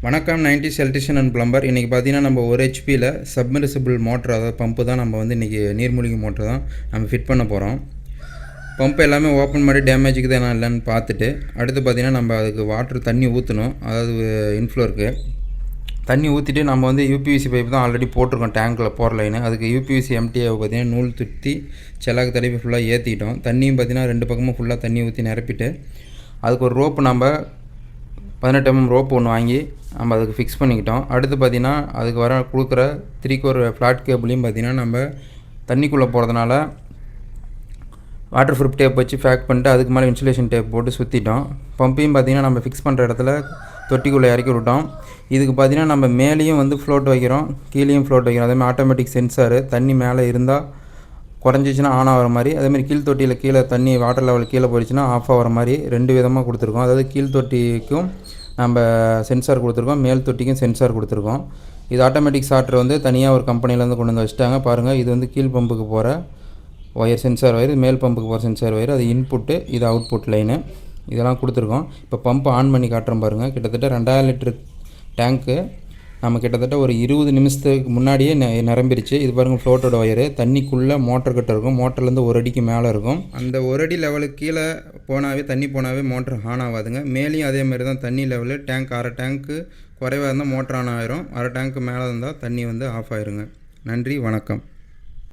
வணக்கம் 90s electrician and plumber. இன்றைக்கி பார்த்தீங்கன்னா நம்ம ஒரு ஹெச்பியில் சப்மர்சிபிள் மோட்டர், அதாவது பம்பு தான் நம்ம வந்து இன்றைக்கி நீர்மூழ்கி மோட்டர் தான் நம்ம ஃபிட் பண்ண போகிறோம். பம்பு எல்லாமே ஓப்பன் பண்ணி டேமேஜுக்கு தான் இல்லைன்னு பார்த்துட்டு அடுத்து பார்த்திங்கன்னா நம்ம அதுக்கு வாட்டர் தண்ணி ஊற்றணும். அதாவது இன்ஃப்ளோருக்கு தண்ணி ஊற்றிட்டு நம்ம வந்து யூபிவிசி பைப் தான் ஆல்ரெடி போட்டிருக்கோம் டேங்கில் போகிற லைனு. அதுக்கு யூபிவிசி எம்டிஏவை பார்த்திங்கன்னா நூல் துத்தி செல்லாக்கு தடவி ஃபுல்லாக ஏற்றிக்கிட்டோம். தண்ணியும் பார்த்திங்கன்னா 2 பக்கமும் ஃபுல்லாக தண்ணி ஊற்றி நிரப்பிட்டு அதுக்கு ஒரு ரோப்பு நம்ம 18 mm ரோப்பு ஒன்று வாங்கி நம்ம அதுக்கு ஃபிக்ஸ் பண்ணிக்கிட்டோம். அடுத்து பார்த்திங்கன்னா அதுக்கு கொடுக்குற 3/4 ஃப்ளாட் கேபிளையும் பார்த்திங்கன்னா நம்ம தண்ணிக்குள்ளே போகிறதுனால வாட்டர் ப்ரூஃப் டேப் வச்சு பேக் பண்ணிட்டு அதுக்கு மேலே இன்சுலேஷன் டேப் போட்டு சுற்றிட்டோம். பம்பையும் பார்த்திங்கன்னா நம்ம ஃபிக்ஸ் பண்ணுற இடத்துல தொட்டிக்குள்ளே இறக்கி விட்டோம். இதுக்கு பார்த்திங்கன்னா நம்ம மேலேயும் வந்து ஃப்ளோட் வைக்கிறோம், கீழேயும் ஃப்ளோட் வைக்கிறோம். அதேமாதிரி ஆட்டோமேட்டிக் சென்சாரு தண்ணி மேலே இருந்தால் குறைஞ்சிச்சின்னா ஆன் ஆகிற மாதிரி, அதேமாதிரி கீழ் தொட்டியில் கீழே தண்ணி வாட்டர் லெவல் கீழே போயிடுச்சுன்னா ஆஃப் ஆகிற மாதிரி 2 விதமாக கொடுத்துருக்கோம். அதாவது கீழ் தொட்டிக்கும் நம்ம சென்சார் கொடுத்துருக்கோம், மேல் தொட்டிக்கும் சென்சார் கொடுத்துருக்கோம். இது ஆட்டோமேட்டிக் சார்ட்டர் வந்து தனியாக ஒரு கம்பெனிலேருந்து கொண்டு வந்து வச்சுட்டாங்க பாருங்கள். இது வந்து கீழ் பம்புக்கு போகிற ஒயர் சென்சார் ஒயர், மேல் பம்புக்கு போகிற சென்சார் ஒயர், அது இன்புட்டு, இது அவுட்புட் லைனு, இதெல்லாம் கொடுத்துருக்கோம். இப்போ பம்பு ஆன் பண்ணி காட்டுறோம் பாருங்கள். கிட்டத்தட்ட 2000 லிட்டர் டேங்க்கு நம்ம கிட்டத்தட்ட ஒரு 20 நிமிஷத்துக்கு முன்னாடியே நிரம்பிருச்சு. இது பாருங்கள் ஃப்ளோட்டோட ஒயரு தண்ணிக்குள்ளே மோட்டர் கிட்ட இருக்கும். மோட்டர்லேருந்து 1 அடிக்கு மேலே இருக்கும். அந்த 1 அடி லெவலுக்கு கீழே போனாவே தண்ணி போனாவே மோட்டர் ஆன் ஆகாதுங்க. மேலேயும் அதேமாதிரி தான் தண்ணி லெவலு. டேங்க் அரை டேங்க்கு குறைவாக இருந்தால் மோட்டர் ஆன் ஆயிரும், அரை டேங்க்கு மேலே இருந்தால் தண்ணி வந்து ஆஃப் ஆயிருங்க. நன்றி, வணக்கம்.